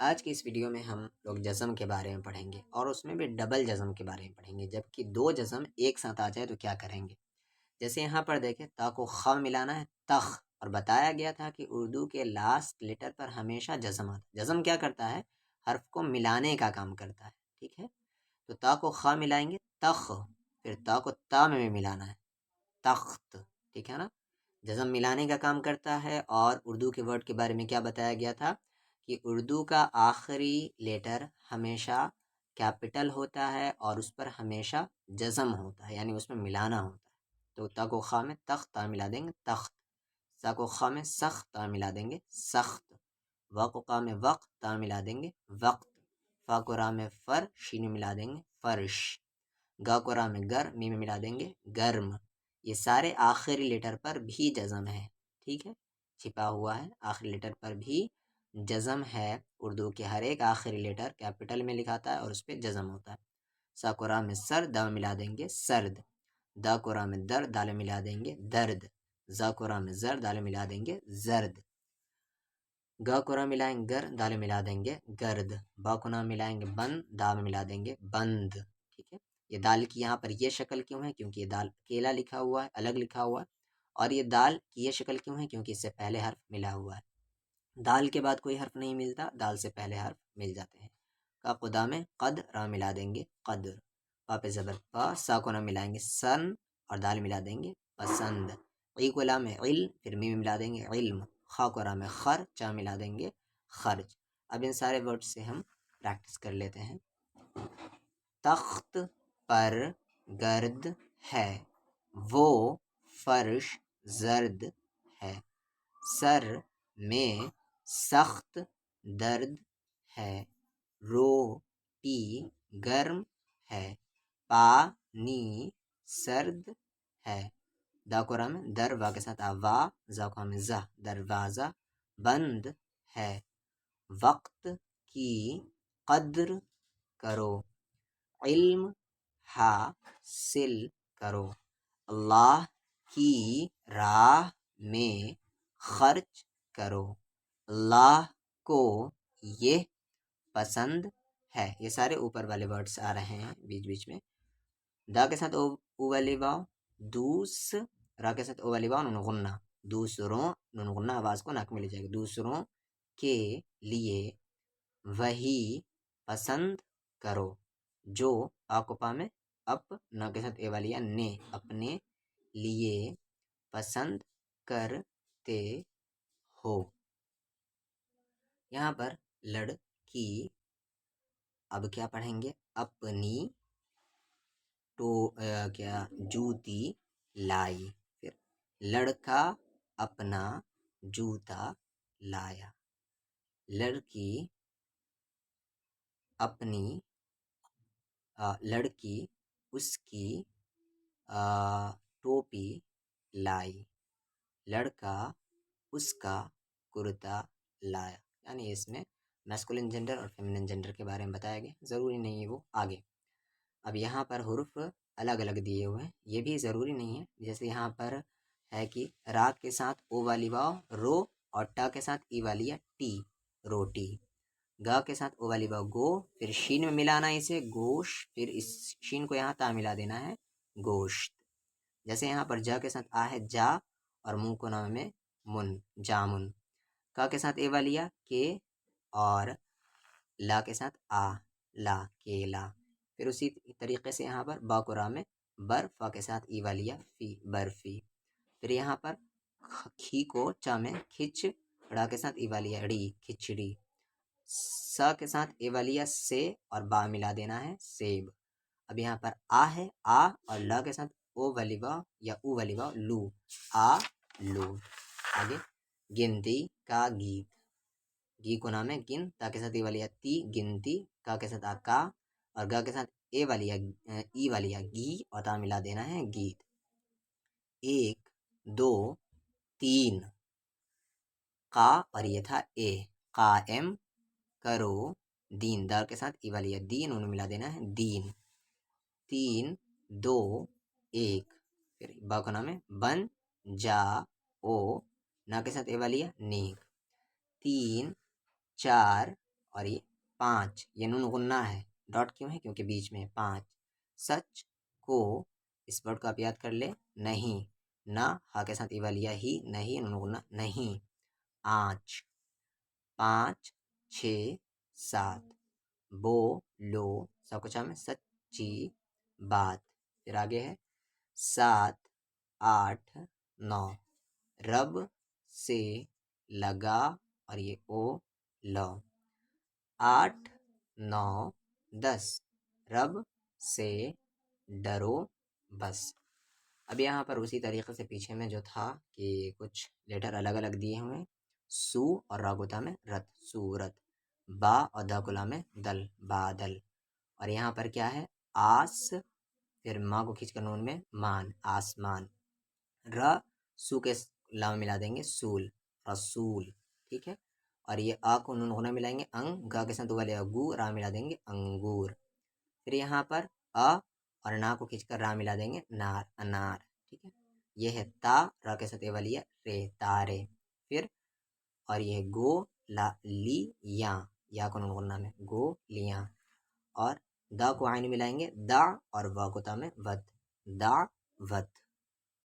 آج کی اس ویڈیو میں ہم لوگ جزم کے بارے میں پڑھیں گے، اور اس میں بھی ڈبل جزم کے بارے میں پڑھیں گے، جبکہ دو جزم ایک ساتھ آ جائے تو کیا کریں گے۔ جیسے یہاں پر دیکھیں، تا کو خ ملانا ہے، تخ، اور بتایا گیا تھا کہ اردو کے لاسٹ لیٹر پر ہمیشہ جزم آتا ہے۔ جزم کیا کرتا ہے؟ حرف کو ملانے کا کام کرتا ہے، ٹھیک ہے۔ تو تا کو خ ملائیں گے، تخ، پھر تا کو تا میں بھی ملانا ہے، تخت، ٹھیک ہے نا۔ جزم ملانے کا کام کرتا ہے۔ اور اردو کے ورڈ کے بارے میں کیا بتایا گیا تھا کہ اردو کا آخری لیٹر ہمیشہ کیپٹل ہوتا ہے اور اس پر ہمیشہ جزم ہوتا ہے، یعنی اس میں ملانا ہوتا ہے۔ تو تا کو خا میں تخت، تا ملا دیں گے تخت، سا کو خا میں سخت، تا ملا دیں گے سخت، وا کو قا میں وقت، تا ملا دیں گے وقت، فا کو را میں فر، شین میں ملا دیں گے فرش، گا کو را میں گر، می میں ملا دیں گے گرم۔ یہ سارے آخری لیٹر پر بھی جزم ہے، ٹھیک ہے، چھپا ہوا ہے، آخری لیٹر پر بھی جزم ہے۔ اردو کے ہر ایک آخری لیٹر کیپٹل میں لکھاتا ہے اور اس پہ جزم ہوتا ہے۔ سا کو را میں سر، دا ملا دیں گے سرد، دا کو را میں در، دال ملا دیں گے درد، زا کو را میں زر، دال ملا دیں گے زرد، گا کو را ملائیں گے گر، دال ملا دیں گے گرد، با کو نا ملائیں گے بند، دا میں ملا دیں گے بند، ٹھیک ہے۔ یہ دال کی یہاں پر یہ شکل کیوں ہے؟ کیونکہ یہ دال اکیلا لکھا ہوا ہے، الگ لکھا ہوا ہے۔ اور یہ دال کی یہ شکل کیوں ہے؟ کیونکہ اس سے پہلے حرف ملا ہوا ہے۔ دال کے بعد کوئی حرف نہیں ملتا، دال سے پہلے حرف مل جاتے ہیں۔ کا قدا میں قد، را ملا دیں گے قدر، پا پہ زبر پا، سا کو نا ملائیں گے سن، اور دال ملا دیں گے پسند، عی کو لا میں عل، پھر می ملا دیں گے علم، خا کو را میں خر، چا ملا دیں گے خرچ۔ اب ان سارے ورڈ سے ہم پریکٹس کر لیتے ہیں۔ تخت پر گرد ہے، وہ فرش زرد ہے، سر میں سخت درد ہے، روٹی گرم ہے، پانی سرد ہے، دا کو را میں در، وا کے ساتھ وا، زا کو میں زہ، دروازہ بند ہے، وقت کی قدر کرو، علم حاصل کرو، اللہ کی راہ میں خرچ کرو، اللہ کو یہ پسند ہے۔ یہ سارے اوپر والے ورڈس آ رہے ہیں بیچ بیچ میں۔ دا کے ساتھ او والی واو، دوس، را کے ساتھ او والی واو، نون غنہ، دوسروں، نون غنہ آواز کو ناک میں لے جائے گا، دوسروں کے لیے وہی پسند کرو جو آکوپا میں اپ، نا کے ساتھ اے والی نے، اپنے لیے پسند کرتے ہو۔ یہاں پر لڑکی، اب کیا پڑھیں گے؟ اپنی جوتی لائی، پھر لڑکا اپنا جوتا لایا، لڑکی اپنی لڑکی اس کی ٹوپی لائی، لڑکا اس کا کرتا لایا۔ یعنی اس میں میسکولن جنڈر اور فیمنن جنڈر کے بارے میں بتایا گیا، ضروری نہیں ہے وہ آگے۔ اب یہاں پر حروف الگ الگ دیے ہوئے ہیں، یہ بھی ضروری نہیں ہے۔ جیسے یہاں پر ہے کہ را کے ساتھ او والی واو رو، اور ٹا کے ساتھ ای والی ٹی، روٹی، گا کے ساتھ او والی واو گو، پھر شین میں ملانا اسے گوش، پھر اس شین کو یہاں تا ملا دینا ہے گوشت۔ جیسے یہاں پر جا کے ساتھ آ ہے جا، اور منہ کو نام میں من، جامن، کا کے ساتھ اے والیا کے، اور لا کے ساتھ آ، لا، کیلا، پھر اسی طریقے سے یہاں پر با کو را میں بر، فا کے ساتھ ای والیا فی، برفی، پھر یہاں پر کھی کو چا میں کھچ، ڑا کے ساتھ ای والیا ڑی، کھچڑی، سا کے ساتھ اے والیا سے، اور با ملا دینا ہے سیب۔ اب یہاں پر آ ہے آ، اور لا کے ساتھ او والی واو یا او والی واو لو، آ لو۔ آگے گنتی کا گیت، گی کو نام ہے گن، تا کے ساتھ ای والی تی، گنتی، کا کے ساتھ آ کا، اور گا کے ساتھ اے والی ای والی گی، اور تا ملا دینا ہے گیت۔ ایک دو تین، کا، اور یہ تھا اے، قائم کرو دین، دال کے ساتھ ای والی دین، انہوں ملا دینا ہے دین، تین دو ایک، پھر با کو نام ہے بن جا او، نا کے ساتھ اے والی نیک، تین چار، اور یہ 5، یہ نون غنہ ہے، ڈاٹ کیوں ہے؟ کیونکہ بیچ میں ہے 5۔ سچ کو، اس ورڈ کو آپ یاد کر لے، نہیں، نہ ہا کے ساتھ ایوا لیا ہی، نہیں نون غنہ نہیں، آنچ، 5 6 7، بو لو، سب کچھ میں سچی بات، پھر آگے ہے 7 8 9، رب سے لگا، اور یہ او لو، 8 9 10، رب سے ڈرو بس۔ اب یہاں پر اسی طریقے سے پیچھے میں جو تھا کہ کچھ لیٹر الگ الگ دیے ہوئے، سو اور راگوتا میں رت، سورت، با اور داکلا میں دل، بادل، اور یہاں پر کیا ہے؟ آس، پھر ماں کو کھینچ کر نون میں مان، آسمان، ر سو کے لام ملا دیں گے سول، رسول، ٹھیک ہے، اور یہ آ کو نون غنہ ملائیں گے انگ، گا کے ساتھ والے گو، را ملا دیں گے انگور، پھر یہاں پر اور نا کو کھینچ کر را ملا دیں گے نار، انار، ٹھیک ہے، یہ ہے تا، را کے ساتھ والی ہے رے، تارے، پھر اور یہ گو لا لی یا کو نون غنہ میں گو لیاں، اور دا کو عین ملائیں گے دا، اور وا کو تا میں ود، دا ود۔